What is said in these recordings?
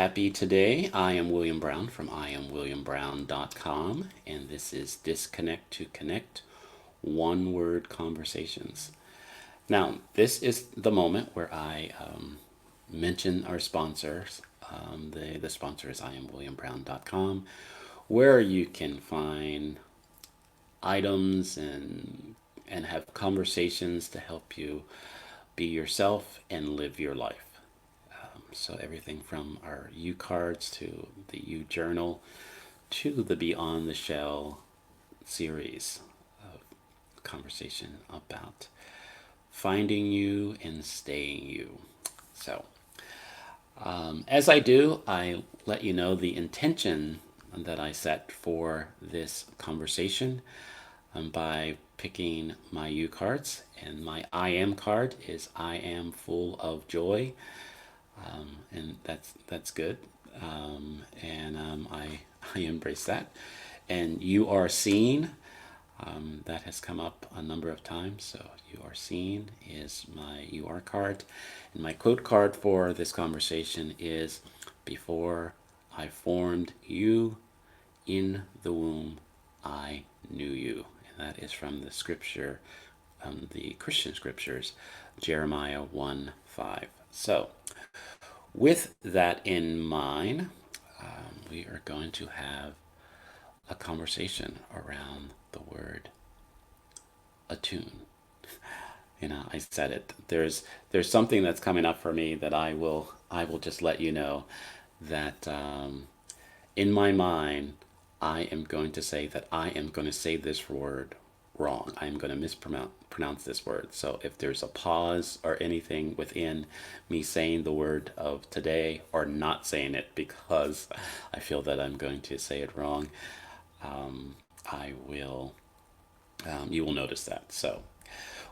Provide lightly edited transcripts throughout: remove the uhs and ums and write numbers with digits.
Happy today. I am William Brown from IamWilliamBrown.com, and this is Disconnect to Connect One Word Conversations. Now, this is the moment where I mention our sponsors. The sponsor is IamWilliamBrown.com, where you can find items and have conversations to help you be yourself and live your life. So everything from our U cards to the U journal to the Beyond the Shell series of conversation about finding you and staying you. So as I do, I let you know the intention that I set for this conversation by picking my U cards. And my I am card is I am full of joy. And that's good. I embrace that. And you are seen. That has come up a number of times. So you are seen is my UR card. And my quote card for this conversation is, before I formed you in the womb, I knew you. And that is from the scripture, the Christian scriptures, Jeremiah 1:5. So with that in mind, we are going to have a conversation around the word attune. I said it. There's something that's coming up for me that I will just let you know that in my mind I am going to say that I am going to say this word wrong. I'm going to mispronounce this word. So if there's a pause or anything within me saying the word of today or not saying it because I feel that I'm going to say it wrong, I will. You will notice that. So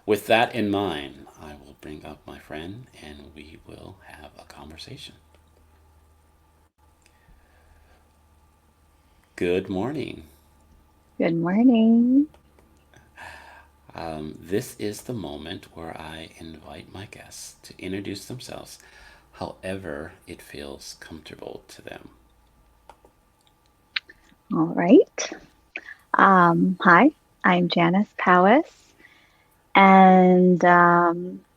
with that in mind, I will bring up my friend and we will have a conversation. Good morning. Good morning. This is the moment where I invite my guests to introduce themselves however it feels comfortable to them. All right. Hi, I'm Janice Powis, and I've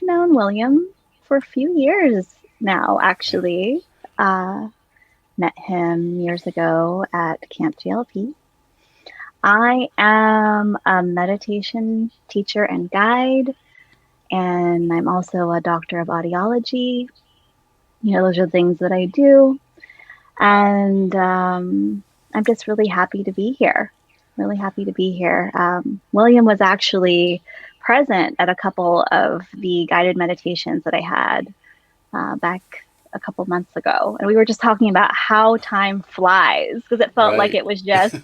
known William for a few years now, Yeah. actually. Uh, Met him years ago at Camp GLP. I am a meditation teacher and guide, and I'm also a doctor of audiology. Those are things that I do. And I'm just really happy to be here. Really happy to be here. William was actually present at a couple of the guided meditations that I had back a couple months ago. And we were just talking about how time flies because it felt like Right. it was just a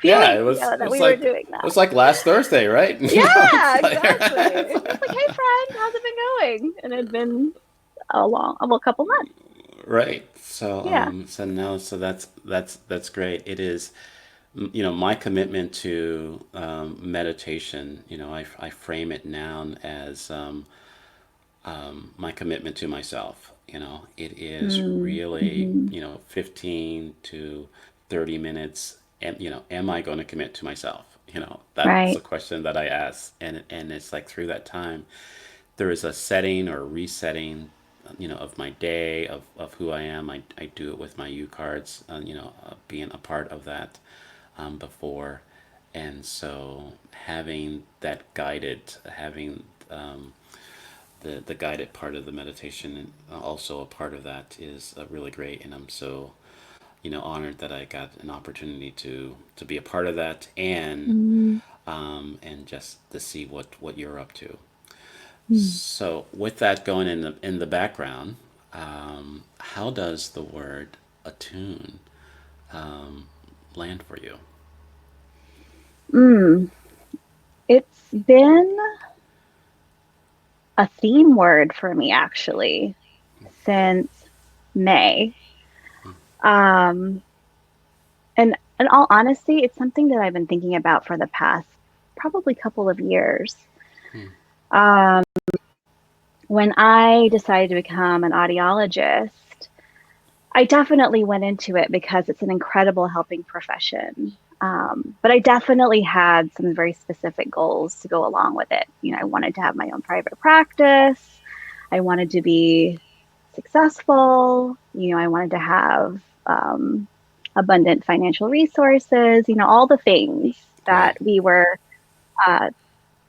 few Yeah, weeks ago it that was we were like doing that. last Thursday, right? Yeah, It's like, exactly. It was like, hey, friend, how's it been going? And it had been a couple months. right. So Yeah. that's great. It is, my commitment to meditation. I frame it now as my commitment to myself. It is really, Mm-hmm. 15 to 30 minutes. And, am I going to commit to myself? That's Right. a question that I ask. And it's like through that time, there is a setting or resetting, of my day, of who I am. I do it with my U cards, being a part of that before. And so having the guided part of the meditation, and also a part of that is really great. And I'm so honored that I got an opportunity to be a part of that Mm-hmm. and just to see what you're up to. Mm. So with that going in the background, how does the word attune land for you? Mm. It's been a theme word for me actually since May. Um, and in all honesty, it's something that I've been thinking about for the past probably couple of years. Um, when I decided to become an audiologist, I definitely went into it because it's an incredible helping profession. But I definitely had some very specific goals to go along with it. I wanted to have my own private practice. I wanted to be successful. I wanted to have abundant financial resources, all the things that Right, we were uh,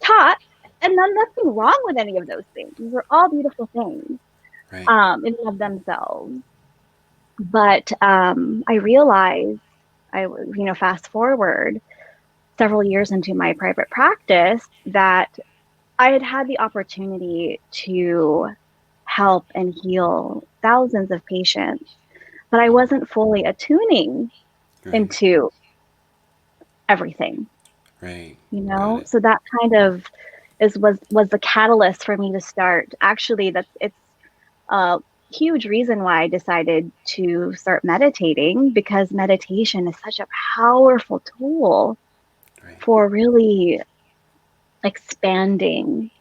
taught. And then nothing wrong with any of those things. These are all beautiful things right, in and of themselves. But I realized, fast forward several years into my private practice, that I had had the opportunity to help and heal thousands of patients, but I wasn't fully attuning right, into everything, right. Got it. So that kind of was the catalyst for me to start. Actually, it's a huge reason why I decided to start meditating, because meditation is such a powerful tool Right, for really expanding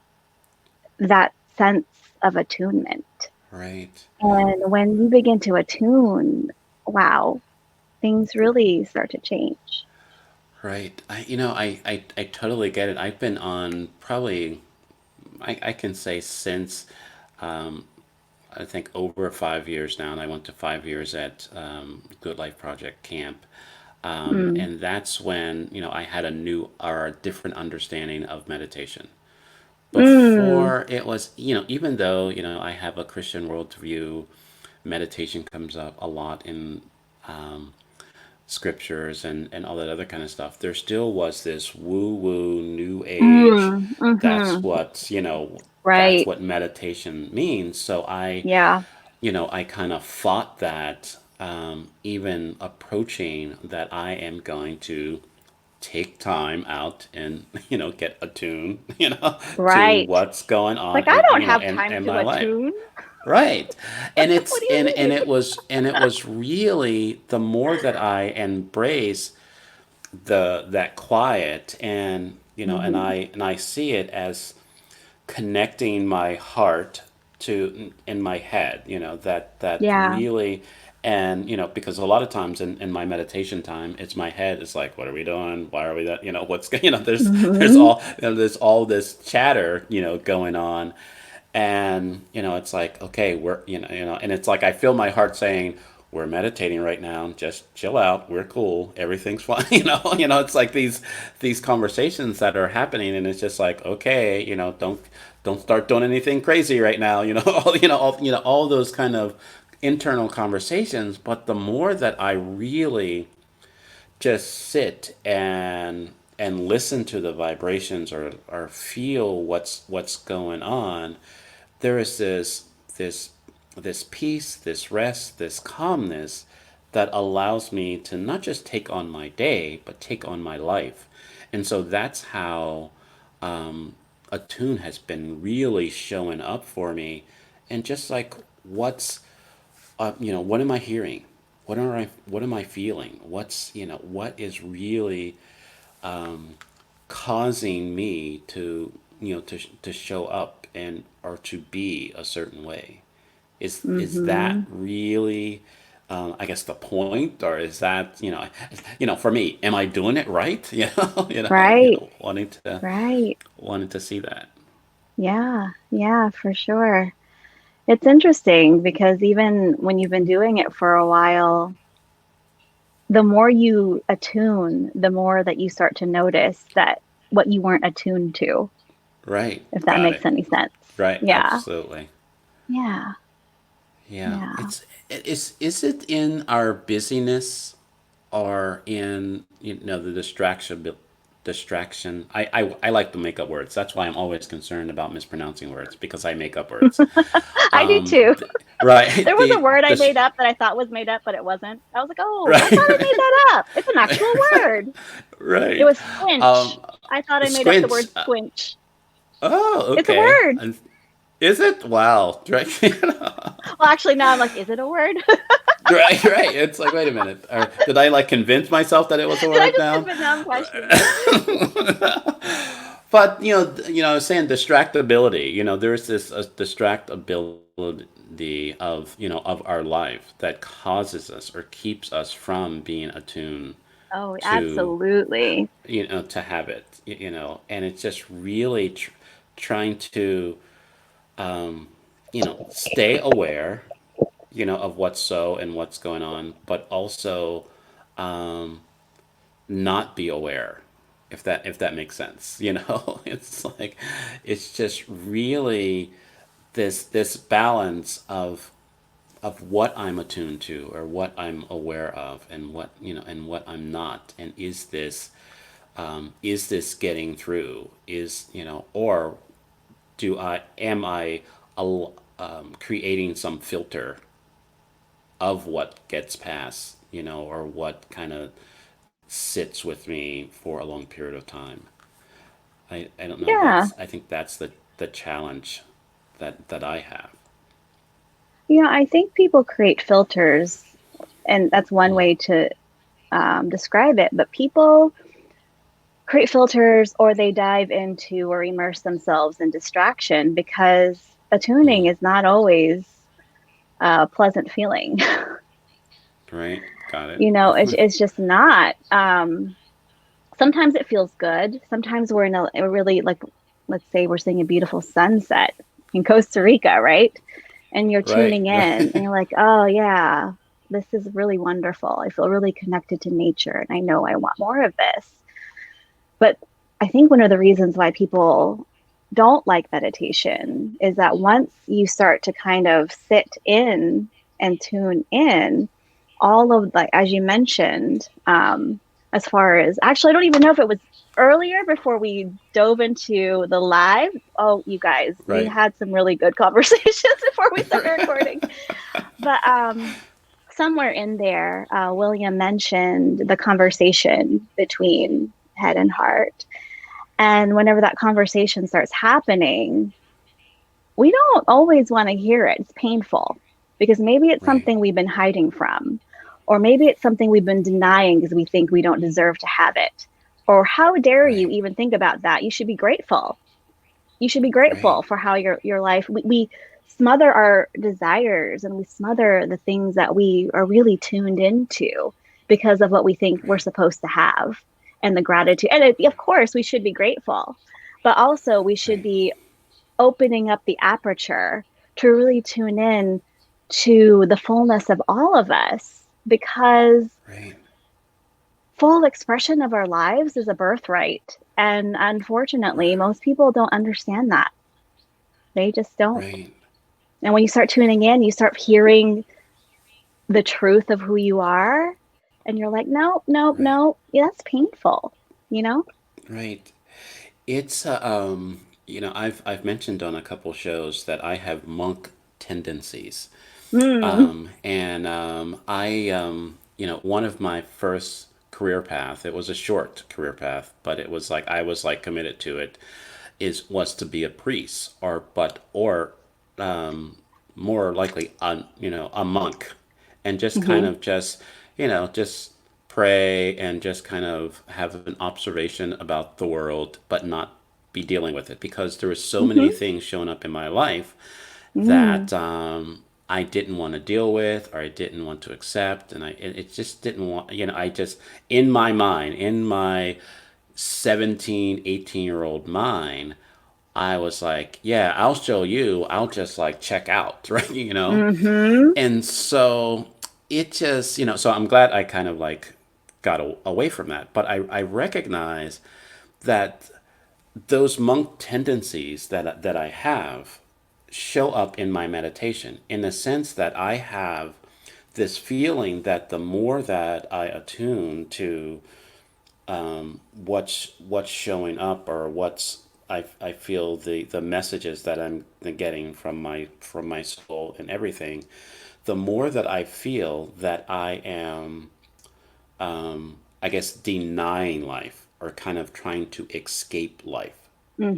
that sense of attunement. right, And when you begin to attune, wow, things really start to change. right. I totally get it. I've been on probably, I can say since, um, I think over 5 years now, and I went to 5 years at Good Life Project camp. Mm. And that's when, I had a new or a different understanding of meditation. Mm. Before it was, even though, I have a Christian worldview, meditation comes up a lot in um, scriptures and all that other kind of stuff. There still was this woo woo new age. Mm. That's Mm-hmm. what, that's Right. what meditation means. So Yeah. I kind of fought that, even approaching that I am going to take time out and get attuned to Right. what's going on Like, I in don't have time in to my life. attune. Right. And What it's do you and mean? it was really the more that I embrace that quiet, Hmm. and I see it as connecting my heart to in my head, that Yeah. really. And because a lot of times in my meditation time, it's my head is like, what are we doing, why are we that, what's Hmm. there's all this chatter going on. And it's like, okay, we're and it's like I feel my heart saying, we're meditating right now, just chill out, we're cool, everything's fine. It's like these conversations that are happening, and it's just like, okay, don't start doing anything crazy right now. All those kind of internal conversations. But the more that I really just sit and listen to the vibrations, or feel what's going on, there is this this peace, this rest, this calmness that allows me to not just take on my day, but take on my life. And so that's how Attune has been really showing up for me. And just like, what am I hearing? What am I feeling? What is really causing me to show up and or to be a certain way? Is that Hmm. really, I guess, the point, or is that, for me, am I doing it right? Right. Right. Wanting to see that. Yeah. Yeah, for sure. It's interesting because even when you've been doing it for a while, the more you attune, the more that you start to notice that what you weren't attuned to, Right. if that Got makes it. any sense. Right. Yeah. Absolutely. Yeah. Yeah. Yeah. Is it in our busyness, or in the distraction? I like to make up words. That's why I'm always concerned about mispronouncing words, because I make up words. I do too. Right. There was a word I The made up that I thought was made up, but it wasn't. I was like, oh, I thought I made right. that up. It's an actual word. It Right. was squinch. Um, I thought I made up the Squinch. word squinch. Oh, It's a okay. word. Is it? Wow. Right. Well, actually, now I'm like, is it a word? Did Right. Right. It's like, wait a minute. Or did I like convince myself that it was a I word just now? convince? Now I'm questioning it. But I was saying distractibility. There's this distractibility of our life that causes us or keeps us from being attuned Oh, to absolutely. to habit. And it's just really trying to stay aware of what's so and what's going on, but also not be aware, if that makes sense. It's like it's just really this balance of what I'm attuned to or what I'm aware of and what I'm not, and is this getting through, or do I am I creating some filter of what gets past, or what kind of sits with me for a long period of time. I don't know. Yeah. I think that's the challenge that I have. I think people create filters, and that's one Mm, way to describe it. But people create filters or they dive into or immerse themselves in distraction because attuning mm, is not always a pleasant feeling. right. Got it. It's just not. Sometimes it feels good. Sometimes we're in a really, like, let's say we're seeing a beautiful sunset in Costa Rica, right? And you're Right. tuning in and Right. you're like, oh, yeah, this is really wonderful. I feel really connected to nature and I know I want more of this. But I think one of the reasons why people don't like meditation is that once you start to kind of sit in and tune in, all of, like, as you mentioned, as far as, actually, I don't even know if it was earlier before we dove into the live. Oh, you guys, we Right. had some really good conversations before we started recording. But somewhere in there, William mentioned the conversation between head and heart. And whenever that conversation starts happening, we don't always want to hear it. It's painful because maybe it's Right. something we've been hiding from, or maybe it's something we've been denying because we think we don't deserve to have it. Or how dare you Right. even think about that? You should be grateful. You should be Right. grateful for how your life, we smother our desires and we smother the things that we are really tuned into because of what we think we're Right. supposed to have and the gratitude. And of course, we should be grateful, but also we should Right. be opening up the aperture to really tune in to the fullness of all of us because Right. full expression of our lives is a birthright. And unfortunately, most people don't understand that. They just don't. Right. And when you start tuning in, you start hearing the truth of who you are. And you're like, nope, nope, Right. nope. Yeah, that's painful, you know? Right. It's I've mentioned on a couple shows that I have monk tendencies. Mm, And one of my first career path, it was a short career path, but it was like I was like committed to it, was to be a priest or more likely a monk, and just kind mm-hmm, of just pray and just kind of have an observation about the world, but not be dealing with it because there were so many mm-hmm, things showing up in my life mm, that I didn't want to deal with or I didn't want to accept, and it just didn't want. I just in my mind, in my 17, 18-year-old mind, I was like, yeah, I'll show you. I'll just like check out, right? mm-hmm, And so it just, so I'm glad I kind of like got away from that. But I recognize that those monk tendencies that I have show up in my meditation in the sense that I have this feeling that the more that I attune to what's showing up or I feel the messages that I'm getting from my soul and everything, the more that I feel that I am, I guess, denying life or kind of trying to escape life.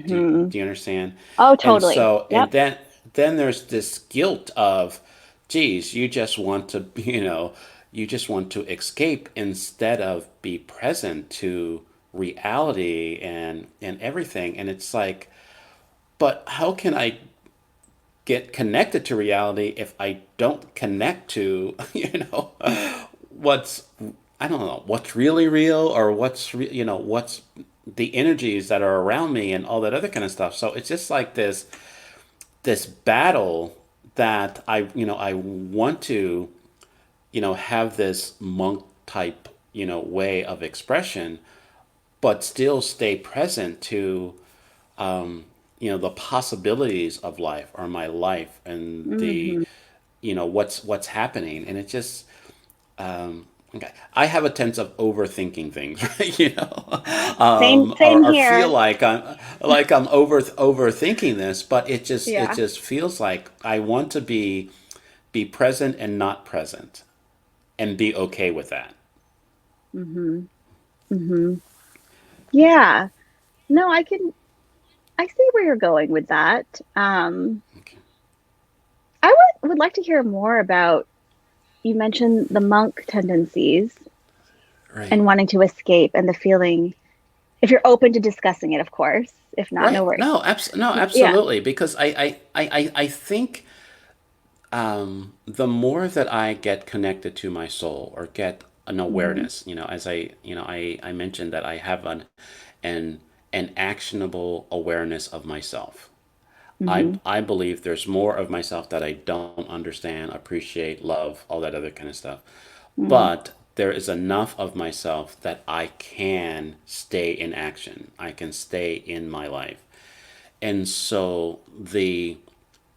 Do you, mm-hmm. do you understand? Oh, And totally. so, and Yep. then there's this guilt of, geez, you just want to, you just want to escape instead of be present to reality and everything. And it's like, but how can I get connected to reality if I don't connect to, what's, I don't know, what's really real, or what's the energies that are around me and all that other kind of stuff. So it's just like this battle that I want to, have this monk type, way of expression, but still stay present to, the possibilities of life, or my life, and the, Mm-hmm. what's happening. And it just, okay, I have a tendency of overthinking things, right? Same Or feel here. like I'm overthinking this, but it Yeah. just feels like I want to be present and not present, and be okay with that. Mm-hmm. Mm-hmm. Yeah. No, I see where you're going with that. Okay. I would like to hear more about, you mentioned the monk tendencies Right. and wanting to escape and the feeling, if you're open to discussing it, of course. If not, no Right. worries. No, Yeah. absolutely. Because I think, the more that I get connected to my soul, or get an Mm-hmm. awareness, as I mentioned that I have an an actionable awareness of myself. Mm-hmm. I believe there's more of myself that I don't understand, appreciate, love, all that other kind of stuff. Mm-hmm. But there is enough of myself that I can stay in action. I can stay in my life. And so the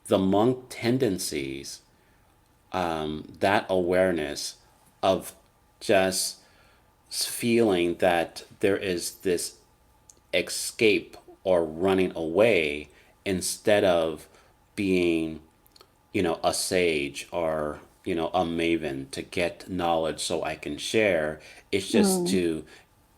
monk tendencies, that awareness of just feeling that there is this escape or running away, instead of being, a sage, or, a maven to get knowledge so I can share. It's just Mm-hmm. to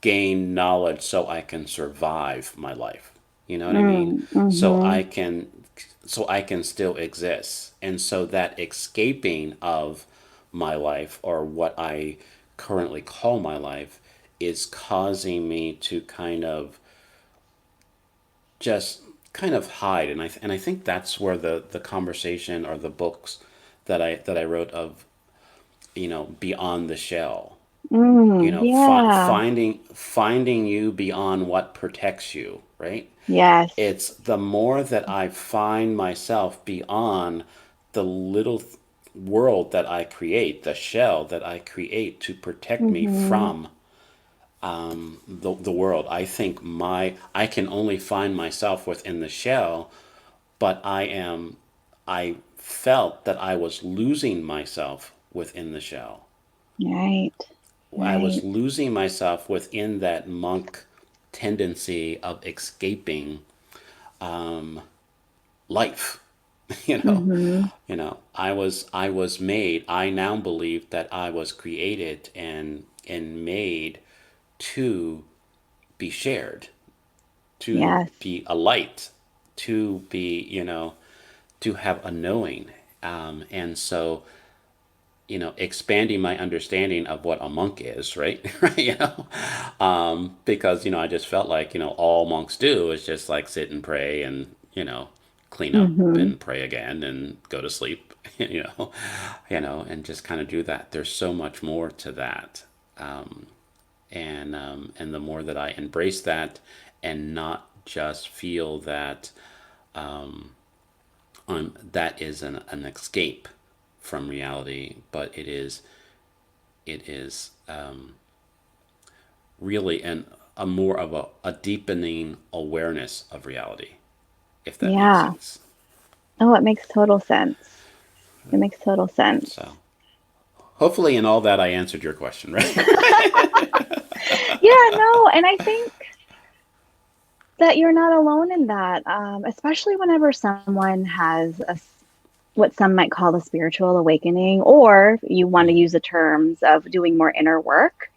gain knowledge so I can survive my life. You know what I mean? So Mm-hmm. I can still exist. And so that escaping of my life, or what I currently call my life, is causing me to just kind of hide. And I think that's where the conversation, or the books that I wrote of, beyond the shell, Yeah. finding you beyond what protects you, right? Yes. It's the more that I find myself beyond the little world that I create, the shell that I create to protect me Mm-hmm. from, the world. I think I can only find myself within the shell, but I felt that I was losing myself within the shell. Right. I was Right. losing myself within that monk tendency of escaping life. you know Mm-hmm. I was made, I now believe that I was created and made to be shared, to Yes. be a light, to be, to have a knowing. And so, expanding my understanding of what a monk is, right? Right, because, I just felt like, all monks do is just like sit and pray, and, clean up Mm-hmm. and pray again and go to sleep, and just kind of do that. There's so much more to that. And the more that I embrace that, and not just feel that, that is an escape from reality, but it is really a more of a deepening awareness of reality, if that makes Yeah. sense. Oh, it makes total sense. It makes total sense. So hopefully, in all that, I answered your question, right? Yeah, no, and I think that you're not alone in that, especially whenever someone has what some might call a spiritual awakening, or you want to use the terms of doing more inner work,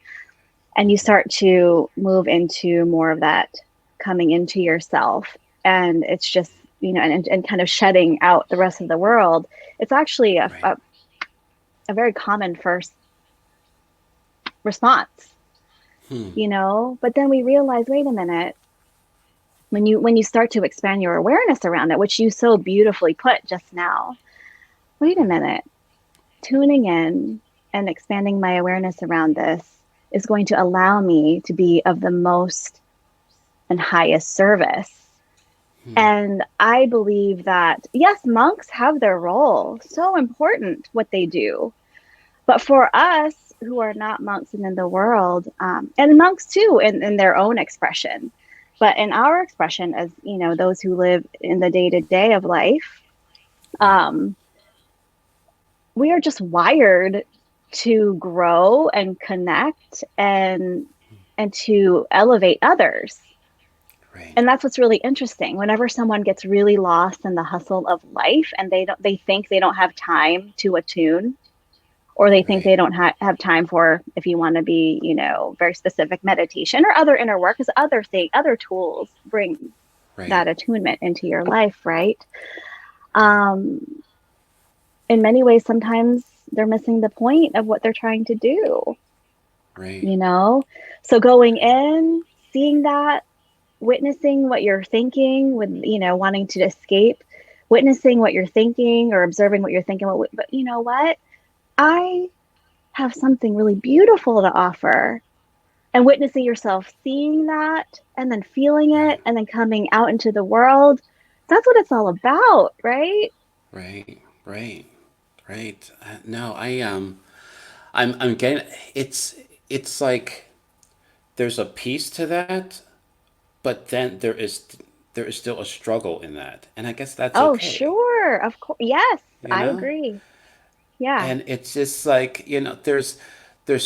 and you start to move into more of that coming into yourself. And it's just, and kind of shedding out the rest of the world. It's actually Right. a very common first response. But then we realize, wait a minute, when you start to expand your awareness around it, which you so beautifully put just now, wait a minute, tuning in and expanding my awareness around this is going to allow me to be of the most and highest service. And I believe that, yes, monks have their role, so important what they do. But for us who are not monks and in the world, and monks too in their own expression, but in our expression as, those who live in the day to day of life, Right. um, we are just wired to grow and connect and to elevate others. Right. And that's what's really interesting. Whenever someone gets really lost in the hustle of life and they think they don't have time to attune, or they think Right. they don't have time for, if you want to be, very specific, meditation or other inner work, because other tools bring Right. that attunement into your life, right? Right. um in many ways, sometimes they're missing the point of what they're trying to do, Right. you know? So going in, seeing that, witnessing what you're thinking with, wanting to escape, witnessing what you're thinking or observing what you're thinking. But you know what? I have something really beautiful to offer. And witnessing yourself seeing that and then feeling Right. it and then coming out into the world. That's what it's all about, right? Right. Right. Right. No, I'm getting it's like there's a piece to that, but then there is still a struggle in that, and I guess that's Oh, okay. sure. Of course. Yes, You I know, agree. Yeah. and it's just like there's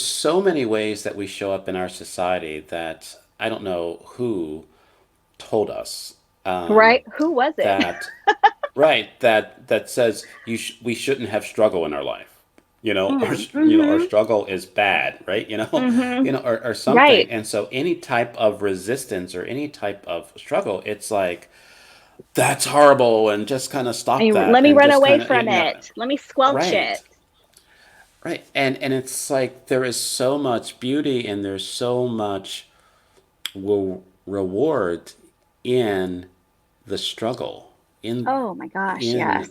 so many ways that we show up in our society that I don't know who told us Right. Who was it? that right that says we shouldn't have struggle in our life, our Mm-hmm. struggle is bad, right, Mm-hmm. or something. Right. And so any type of resistance or any type of struggle, it's like that's horrible, and just kind of stop that Let me and run just away kind of from it. Let me squelch it. right. Right. And it's like there is so much beauty and there's so much reward in the struggle, in Oh my gosh. Yes.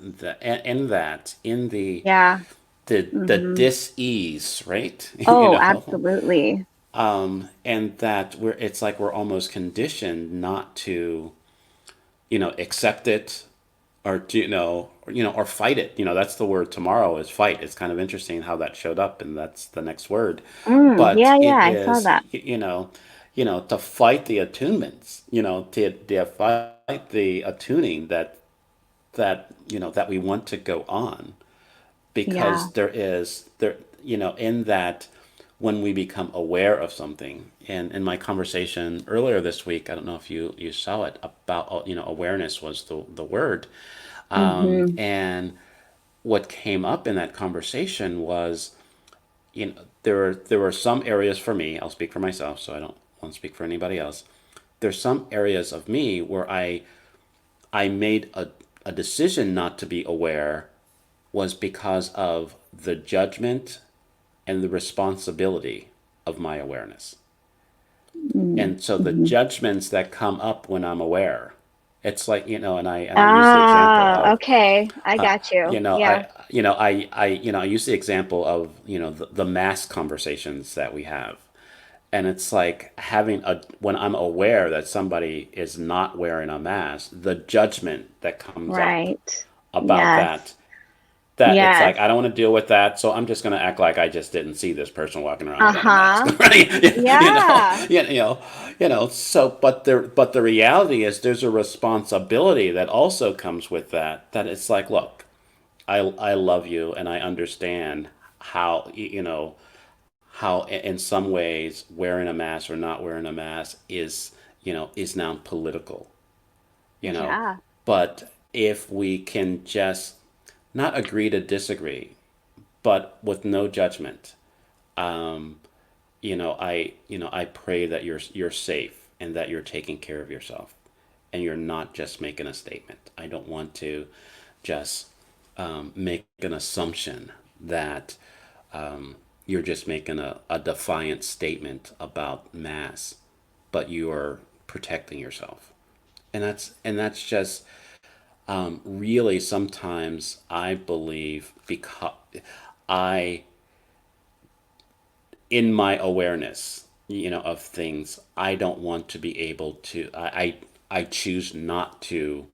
Yeah. the Mm-hmm. dis-ease, right? Oh, absolutely. And that it's like we're almost conditioned not to, accept it, or to, or fight it. That's the word tomorrow is fight. It's kind of interesting how that showed up, and that's the next word. But Yeah, yeah, it I saw is, that. to fight the attunements, to fight the attuning that we want to go on, Yeah. because in that, when we become aware of something. And in my conversation earlier this week, I don't know if you saw it, about, awareness was the word. Mm-hmm. And what came up in that conversation was, there were some areas for me. I'll speak for myself, so I don't want to speak for anybody else. There's some areas of me where I made a decision not to be aware, was because of the judgment and the responsibility of my awareness. And so the Mm-hmm. judgments that come up when I'm aware, it's like, and I use the example Ah, of, okay. I got you. Yeah. I use the example of, the mass conversations that we have. And it's like when I'm aware that somebody is not wearing a mask, the judgment that comes up Right. about Yes. that it's Yes. like, I don't want to deal with that, so I'm just going to act like I just didn't see this person walking around without a mask, Uh-huh. right? you know, Yeah. you know, So, but the reality is, there's a responsibility that also comes with that. That it's like, look, I love you, and I understand how how in some ways wearing a mask or not wearing a mask is now political, you know. Yeah. But if we can just not agree to disagree, but with no judgment, I pray that you're safe and that you're taking care of yourself, and you're not just making a statement. I don't want to just make an assumption that you're just making a defiant statement about mass, but you are protecting yourself. And that's just really sometimes I believe because I in my awareness, of things, I don't want to be able to. I choose not to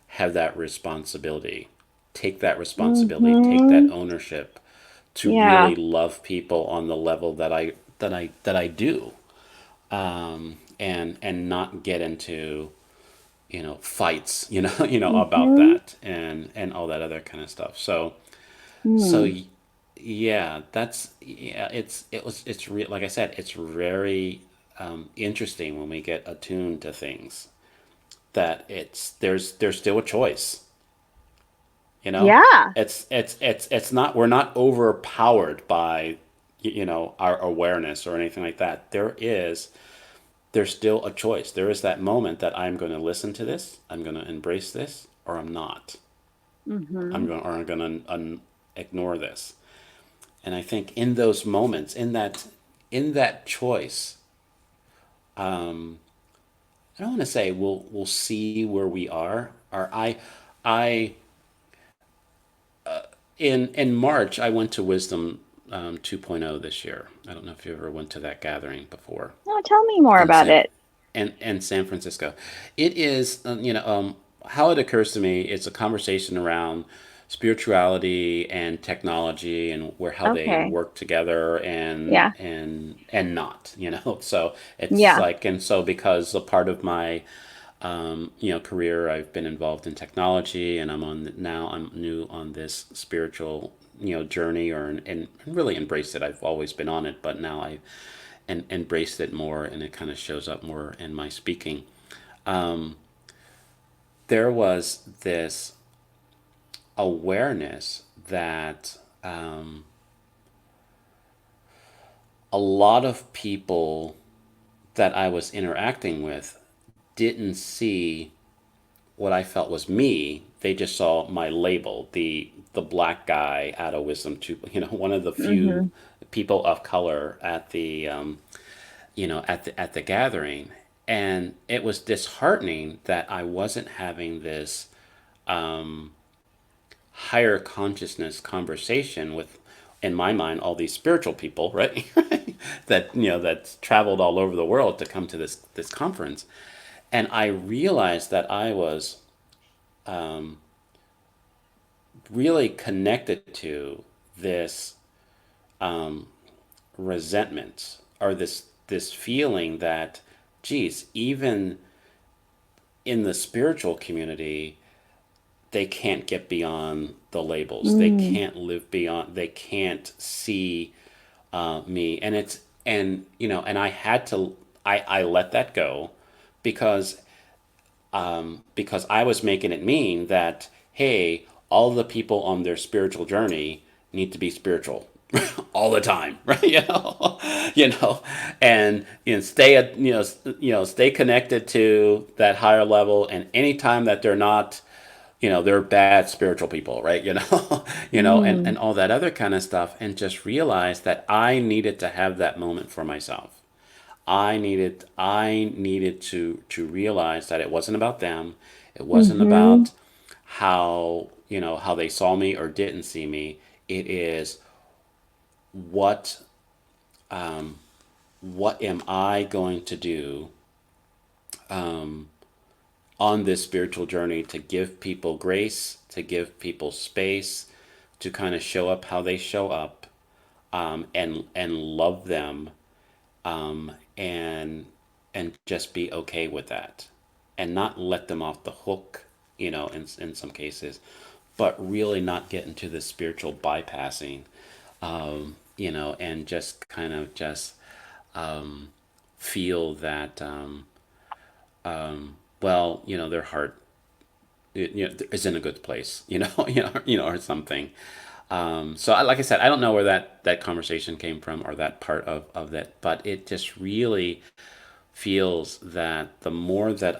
have that responsibility. Take that responsibility. Take that Mm-hmm. ownership to Yeah. really love people on the level that I do, and not get into fights, about Mm-hmm. that and all that other kind of stuff. So Mm. yeah, it's like I said, it's very interesting when we get attuned to things that there's still a choice. You know, Yeah. it's not we're not overpowered by our awareness or anything like that. There's still a choice. There is that moment that I'm going to listen to this, I'm going to embrace this, or I'm not. Mm-hmm. I'm going to ignore this. And I think in those moments, in that choice, I don't want to say we'll see where we are. Or I in March I went to Wisdom 2.0 this year. I don't know if you ever went to that gathering before Oh, tell me more in about San it. and San Francisco. It is, how it occurs to me. It's a conversation around spirituality and technology and where how they Okay. work together and Yeah. and not. So it's Yeah. like, and so because a part of my career, I've been involved in technology, and I'm new on this spiritual journey, and really embraced it. I've always been on it, but now I and embraced it more, and it kind of shows up more in my speaking. There was this awareness that a lot of people that I was interacting with didn't see what I felt was me. They just saw my label, the black guy out of Wisdom Two. One of the few Mm-hmm. people of color at the at the gathering, and it was disheartening that I wasn't having this higher consciousness conversation with, in my mind, all these spiritual people, right? That's traveled all over the world to come to this conference, and I realized that I was really connected to this resentment, or this feeling that, geez, even in the spiritual community, they can't get beyond the labels. They Mm. can't live beyond. They can't see me, and I had to. I let that go because because I was making it mean that, hey, all the people on their spiritual journey need to be spiritual all the time, right? You know, and stay at stay connected to that higher level, and anytime that they're not, they're bad spiritual people, right? And Mm. all that other kind of stuff, and just realize that I needed to have that moment for myself. I needed to realize that it wasn't about them. It wasn't Mm-hmm. about how they saw me or didn't see me. It is what what am I going to do on this spiritual journey to give people grace, to give people space, to kind of show up how they show up, and love them, and just be okay with that, and not let them off the hook, in some cases, but really not get into the spiritual bypassing, and just kind of just feel that, well, their heart, is in a good place, or something. So like I said, I don't know where that conversation came from, or that part of that, but it just really feels that the more that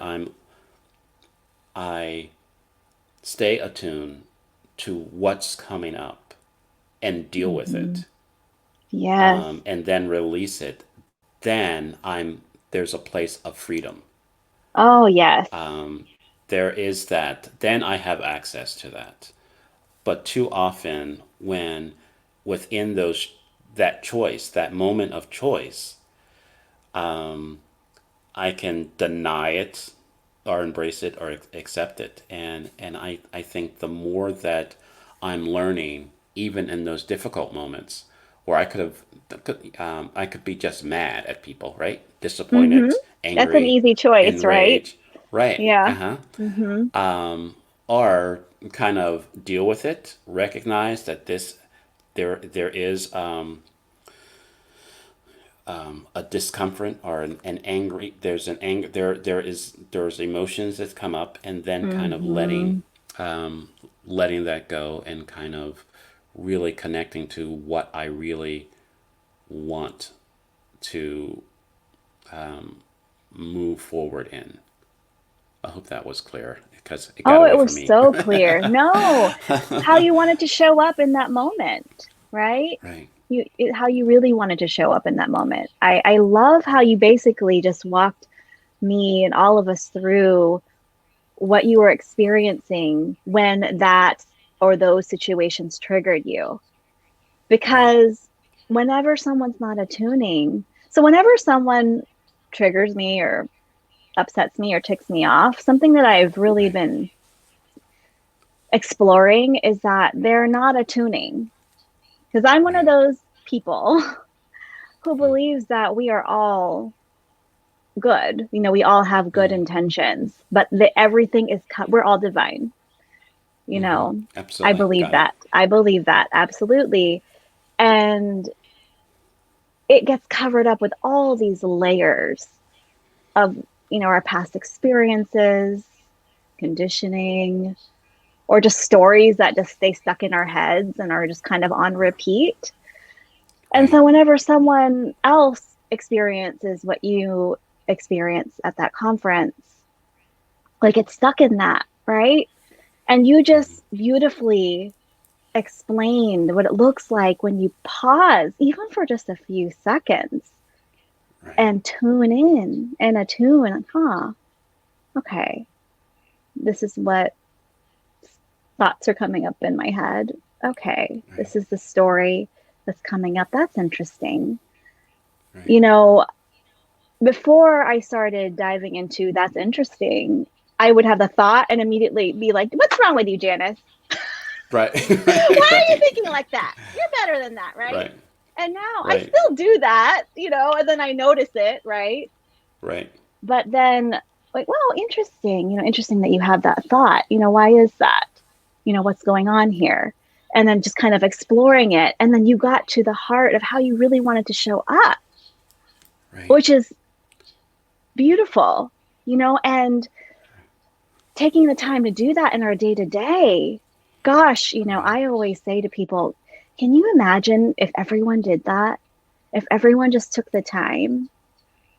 I stay attuned to what's coming up and deal with Mm-hmm. it, Yes. and then release it, then there's a place of freedom. Oh, yes. There is that. Then I have access to that. But too often, when within that choice, that moment of choice, I can deny it or embrace it or accept it. And I think the more that I'm learning, even in those difficult moments, where I could be just mad at people, right? Mm-hmm. Disappointed, That's an angry, easy choice, right? enraged, right? Yeah. Uh Mm-hmm. huh. Or kind of deal with it, recognize that there is a discomfort or an angry there's an anger there's emotions that come up, and then kind of Mm-hmm. letting that go, and kind of really connecting to what I really want to move forward in. I hope that was clear because it got Oh, it away from was me. so clear. No, how you wanted to show up in that moment, right? Right. How you really wanted to show up in that moment. I love how you basically just walked me and all of us through what you were experiencing when that or those situations triggered you. Right. Because whenever someone's not attuning, so whenever someone triggers me or upsets me or ticks me off, something that I've really Right. been exploring is that they're not attuning. Because I'm one of Right. those people who believes that we are all good. We all have good intentions, but everything is we're all divine. You know, I Absolutely. believe Got it. that. I believe that absolutely. And it gets covered up with all these layers of, our past experiences, conditioning, or just stories that just stay stuck in our heads and are just kind of on repeat. And Right. so whenever someone else experiences what you experience at that conference, like it's stuck in that, right? And you just beautifully explained what it looks like when you pause, even for just a few seconds, Right. and tune in and attune, okay, this is what thoughts are coming up in my head. Okay, Right. this is the story that's coming up. That's interesting. Right. You know, before I started diving into that's interesting, I would have the thought and immediately be like, what's wrong with you, Janice? Right. Why are you Right. thinking like that? You're better than that, right? Right. And now I Right. still do that, and then I notice it, right? Right. But then, like, well, interesting, interesting that you have that thought. Why is that? What's going on here? And then just kind of exploring it. And then you got to the heart of how you really wanted to show up, Right. which is beautiful, and taking the time to do that in our day to day. Gosh, Right. I always say to people, can you imagine if everyone did that? If everyone just took the time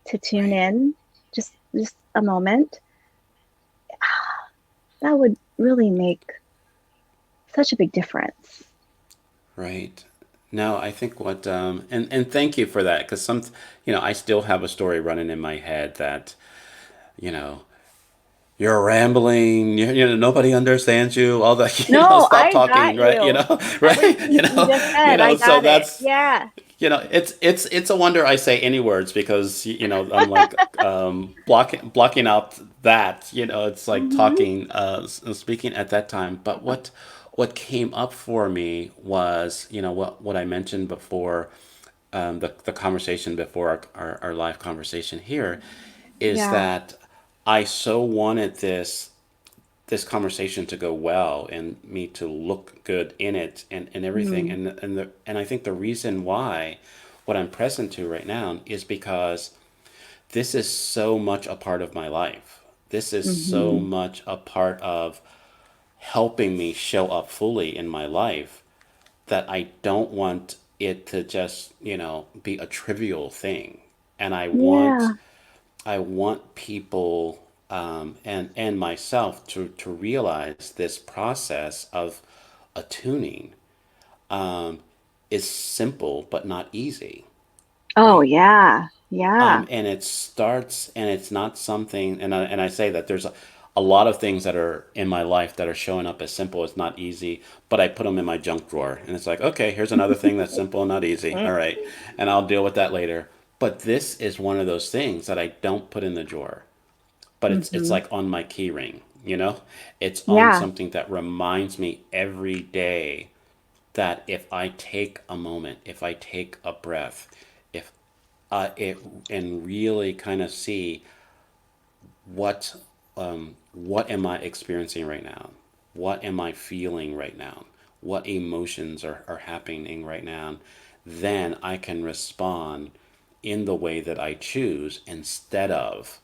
to tune Right. in, just a moment, that would really make such a big difference. Right. No, I think and thank you for that, because I still have a story running in my head that, you know, you're rambling, nobody understands you, all that, No, stop I got talking, right? you. Right? Everything you just said, I So got it. that's, Yeah. it's a wonder I say any words, because I'm like blocking out that, it's like Hmm. talking speaking at that time. But what came up for me was, what I mentioned before, the conversation before our live conversation here, is Yeah. that I so wanted this conversation to go well, and me to look good in it, and everything, Mm. and I think the reason why what I'm present to right now is because this is so much a part of my life. This is so Hmm. much a part of helping me show up fully in my life, that I don't want it to just, be a trivial thing. And Yeah. I want people, and myself to realize this process of attuning is simple but not easy, Oh, right? yeah. Yeah. And it starts, and it's not something, and I say that there's a lot of things that are in my life that are showing up as simple, it's not easy, but I put them in my junk drawer, and it's like, okay, here's another thing that's simple and not easy. All right, and I'll deal with that later. But this is one of those things that I don't put in the drawer, but it's Mm-hmm. like on my key ring, you know? It's on Yeah. something that reminds me every day that if I take a moment, if I take a breath, if it and really kind of see what what am I experiencing right now? What am I feeling right now? What emotions are happening right now? Then I can respond in the way that I choose instead of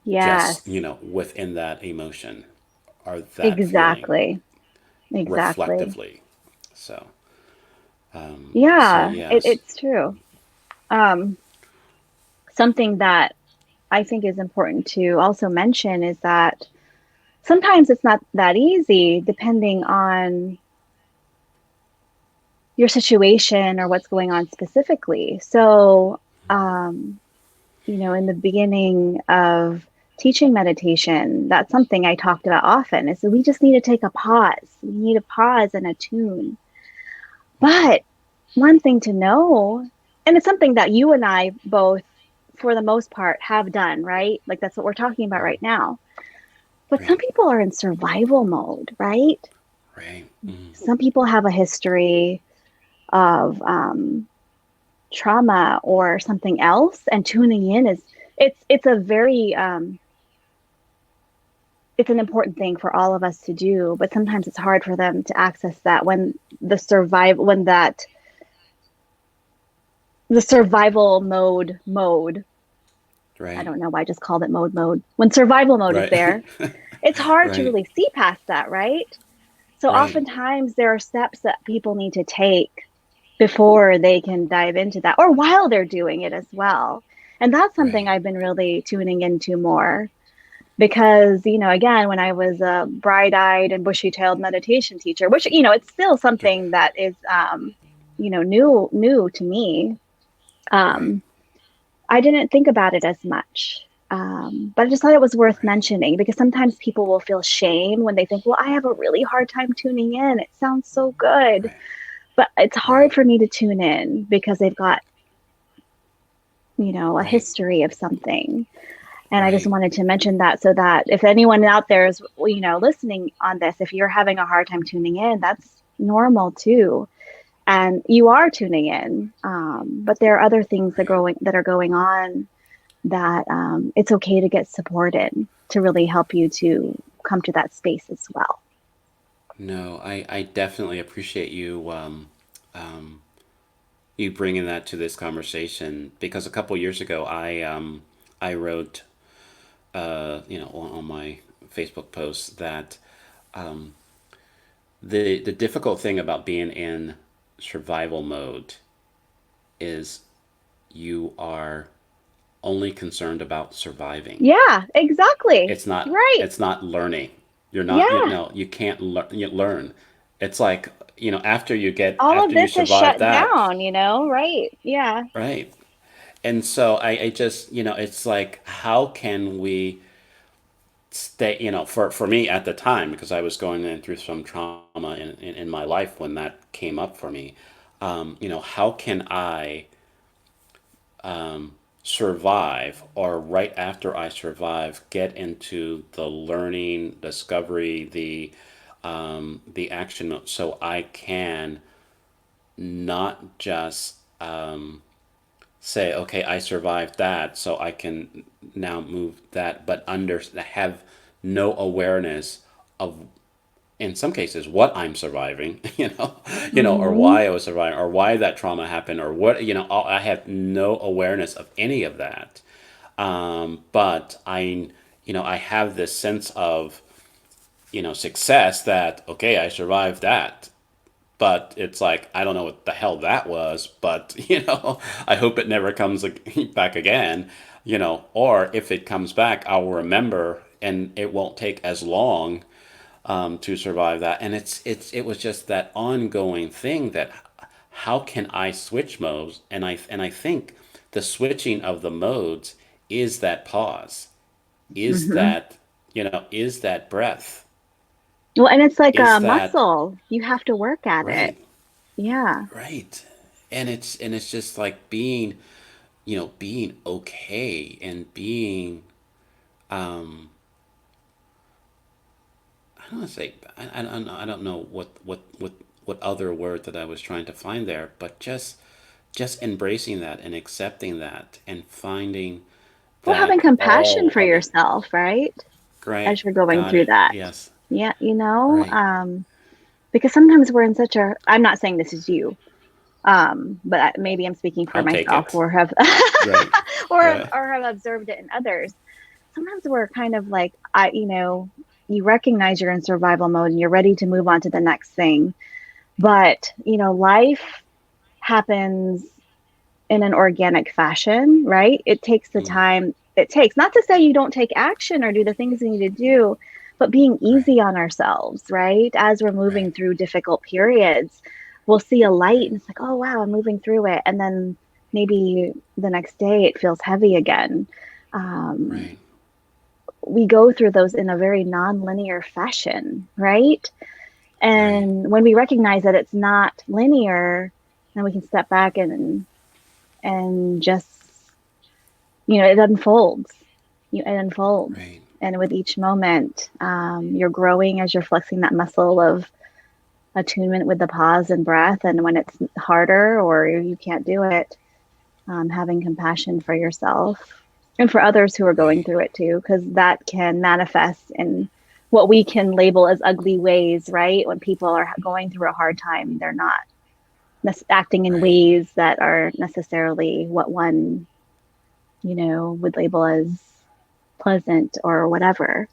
just, Yes. within that emotion or that feeling Exactly. Exactly. reflectively. So, so Yeah, yes, it's true. Um, Something that I think is important to also mention is that sometimes it's not that easy depending on your situation or what's going on specifically. So, um, in the beginning of teaching meditation, that's something I talked about often is that we just need to take a pause. We need a pause and attune. But one thing to know, and it's something that you and I both, for the most part, have done, right? Like that's what we're talking about right now. But some right, people are in survival mode, right? right, Some people have a history of trauma or something else, and tuning in is it's a very it's an important thing for all of us to do. But sometimes it's hard for them to access that when the survival mode. I right, don't know why I just called it mode. When survival mode is right, there, it's hard to right, really see past that, right? So right, oftentimes there are steps that people need to take before they can dive into that or while they're doing it as well. And that's something right, I've been really tuning into more because, again, when I was a bright-eyed and bushy-tailed meditation teacher, which, it's still something that is new to me. right, Um, I didn't think about it as much. But I just thought it was worth right, mentioning because sometimes people will feel shame when they think, well, I have a really hard time tuning in. It sounds so good. right, But it's right, hard for me to tune in because they've got, a right, history of something. And I just right. wanted to mention that so that if anyone out there is, listening on this, if you're having a hard time tuning in, that's normal too. And you are tuning in. But there are other things Right. that are going on that it's okay to get supported to really help you to come to that space as well. No, I definitely appreciate you um, you bringing that to this conversation because a couple years ago I wrote on my Facebook post that the difficult thing about being in survival mode is you are only concerned about surviving. Yeah, exactly. It's not Right. it's not learning. You're not you Yeah. know you can't learn. It's like after All of after you this is survive shut that, down, right? Yeah. right? And so I just it's like how can we stay for me at the time because I was going through some trauma in my life when that came up for me. How can I survive or right after I survive get into the learning, discovery, the action so I can not just say, okay, I survived that, so I can now move that, but have no awareness of, in some cases, what I'm surviving, or Mm-hmm. why I was surviving, or why that trauma happened, or what, I have no awareness of any of that. But I have this sense of, success that, okay, I survived that, but it's like I don't know what the hell that was, but I hope it never comes back again, or if it comes back, I'll remember, and it won't take as long to survive that. And it was just that ongoing thing that how can I switch modes? And I think the switching of the modes is that pause, is Hmm. that, is that breath, Well, and it's like is a that muscle. You have to work at it. right, Yeah. right. And it's just like being, being okay and being, I don't want to say, I don't know what other word that I was trying to find there, but just embracing that and accepting that and finding Well, having that compassion all for of it. yourself, right? Great. As you're going Got through it. that. Yes. Yeah, Right. because sometimes we're in such a, I'm not saying this is you, but maybe I'm speaking for I'll take myself it. or have Right. or Right. have observed it in others. Sometimes we're kind of like, you recognize you're in survival mode and you're ready to move on to the next thing. But, life happens in an organic fashion, right? It takes the Mm, time it takes. Not to say you don't take action or do the things you need to do, but being right. easy on ourselves, right? As we're moving Right. through difficult periods, we'll see a light Right. and it's like, oh, wow, I'm moving through it. And then maybe the next day it feels heavy again. Um, Right. we go through those in a very non-linear fashion, right? Right. And when we recognize that it's not linear, then we can step back and just, it unfolds. It unfolds. Right. And with each moment, you're growing as you're flexing that muscle of attunement with the pause and breath. And when it's harder or you can't do it, having compassion for yourself and for others who are going Right. through it too, because that can manifest in what we can label as ugly ways, right? When people are going through a hard time, they're not acting in Right. ways that are necessarily what one, would label as pleasant or whatever.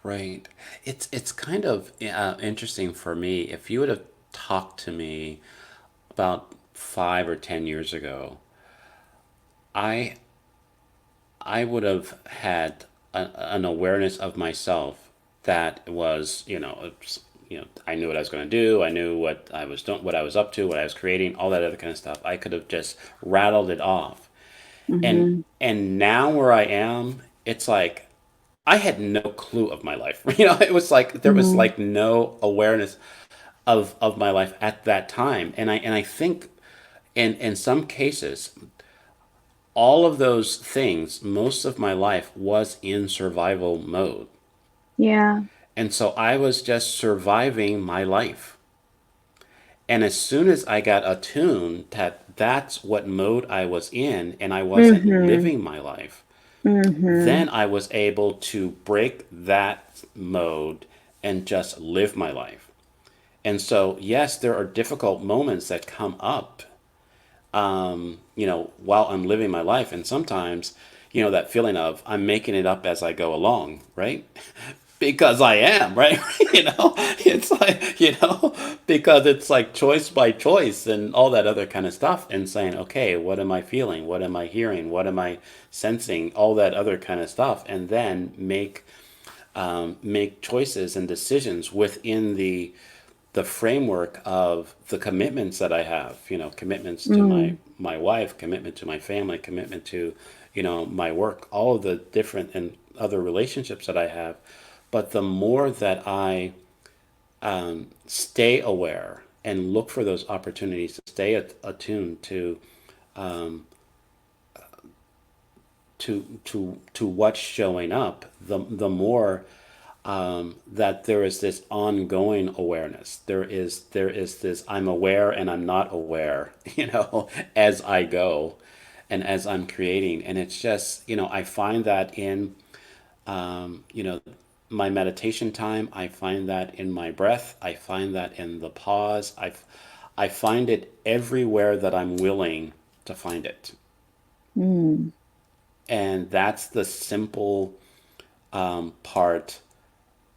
Right. It's kind of interesting for me. If you would have talked to me about 5 or 10 years ago, I I would have had an awareness of myself that was, I knew what I was going to do. I knew what I was doing, what I was up to, what I was creating, all that other kind of stuff. I could have just rattled it off. And Mm-hmm. and now where I am, it's like I had no clue of my life. It was like there was Mm-hmm. like no awareness of my life at that time. And I think in some cases all of those things, most of my life was in survival mode. Yeah. And so I was just surviving my life. And as soon as I got attuned that that's what mode I was in and I wasn't Mm-hmm. living my life, Mm-hmm. then I was able to break that mode and just live my life. And so, yes, there are difficult moments that come up, while I'm living my life. And sometimes, that feeling of I'm making it up as I go along, right? Because I am, right? It's like, because it's like choice by choice and all that other kind of stuff, and saying, okay, what am I feeling? What am I hearing? What am I sensing? All that other kind of stuff. And then make choices and decisions within the framework of the commitments that I have, commitments to Mm. my wife, commitment to my family, commitment to, my work, all of the different and other relationships that I have. But the more that I stay aware and look for those opportunities to stay attuned to what's showing up, the more that there is this ongoing awareness. There is this I'm aware and I'm not aware, as I go and as I'm creating. And it's just, I find that in my meditation time, I find that in my breath, I find that in the pause. I find it everywhere that I'm willing to find it. Mm. And that's the simple part,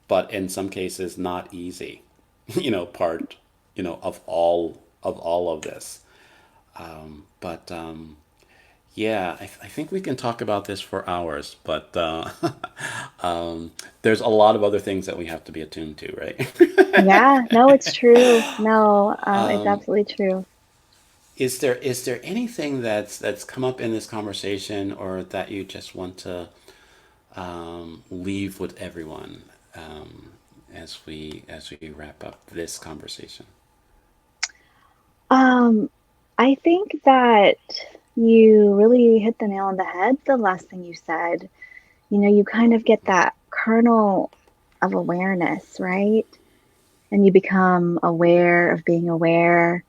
but in some cases not easy, part, of all of this. But yeah, I think we can talk about this for hours, but there's a lot of other things that we have to be attuned to, right? Yeah. No, it's true. No, it's absolutely true. is there anything that's come up in this conversation, or that you just want to leave with everyone, as we wrap up this conversation? Um, I think that you really hit the nail on the head the last thing you said. You kind of get that kernel of awareness, right? And you become aware of being aware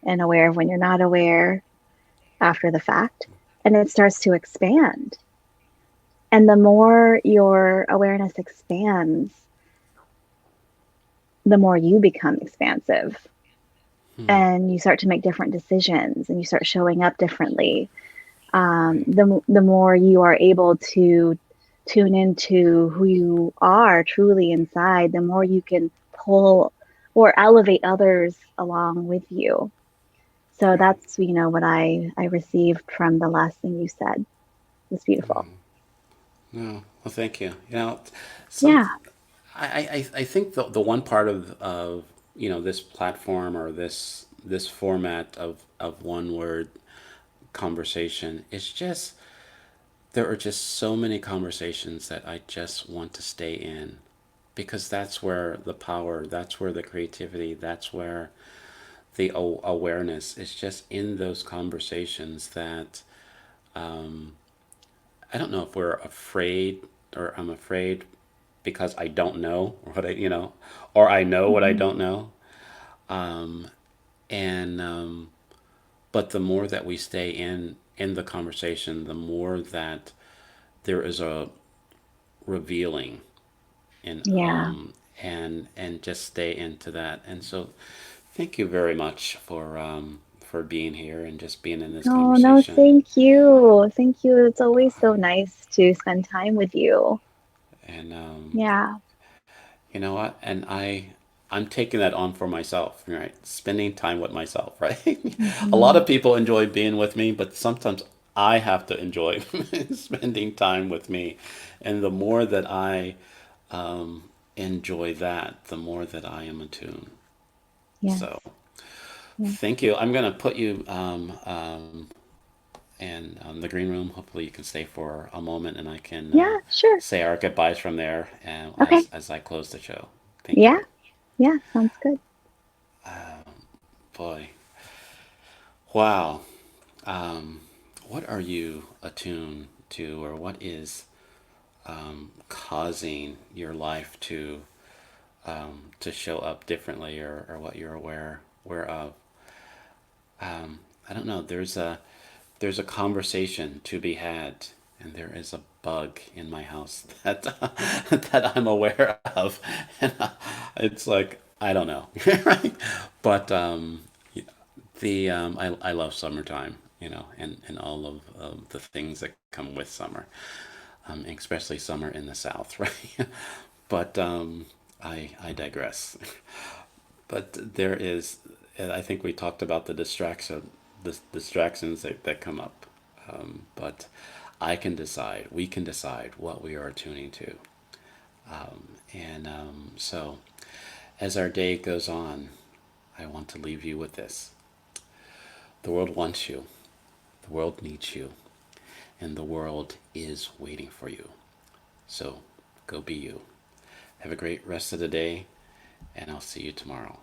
and aware of when you're not aware after the fact. And it starts to expand. And the more your awareness expands, the more you become expansive Hmm. and you start to make different decisions and you start showing up differently. Right. The more you are able to tune into who you are truly inside, the more you can pull or elevate others along with you. So Right. that's what I received from the last thing you said. It's beautiful. No. Well, thank you. Some Yeah. I think the one part of this platform, or this format of one word conversation, is just there are just so many conversations that I just want to stay in, because that's where the power, that's where the creativity, that's where the awareness is, just in those conversations. That I don't know if we're afraid, or I'm afraid because I don't know what or I know what I Hmm. don't know. And but the more that we stay in the conversation, the more that there is a revealing, and Yeah. just stay into that. And so, thank you very much for being here and just being in this Oh, no, conversation. thank you. Thank you. It's always so nice to spend time with you. And Yeah. you know what? And I'm taking that on for myself, right? Spending time with myself, right? A lot Hmm. of people enjoy being with me, but sometimes I have to enjoy spending time with me. And the more that I enjoy that, the more that I am attuned. Yes. So Yes. thank you. I'm going to put you in the green room. Hopefully, you can stay for a moment, and I can Yeah, sure. say our goodbyes from there, and Okay. as I close the show. Thank Yeah. you. Yeah. Sounds good. Boy, wow. What are you attuned to, or what is causing your life to show up differently, or what you're aware of? I don't know. There's a conversation to be had, and there is a bug in my house that that I'm aware of, and it's like, I don't know, right? But I love summertime, and all of the things that come with summer, especially summer in the South, right? But I digress. But there is, I think we talked about the distractions that come up. But we can decide what we are tuning to. And so, as our day goes on, I want to leave you with this: the world wants you, the world needs you, and the world is waiting for you. So, go be you. Have a great rest of the day, and I'll see you tomorrow.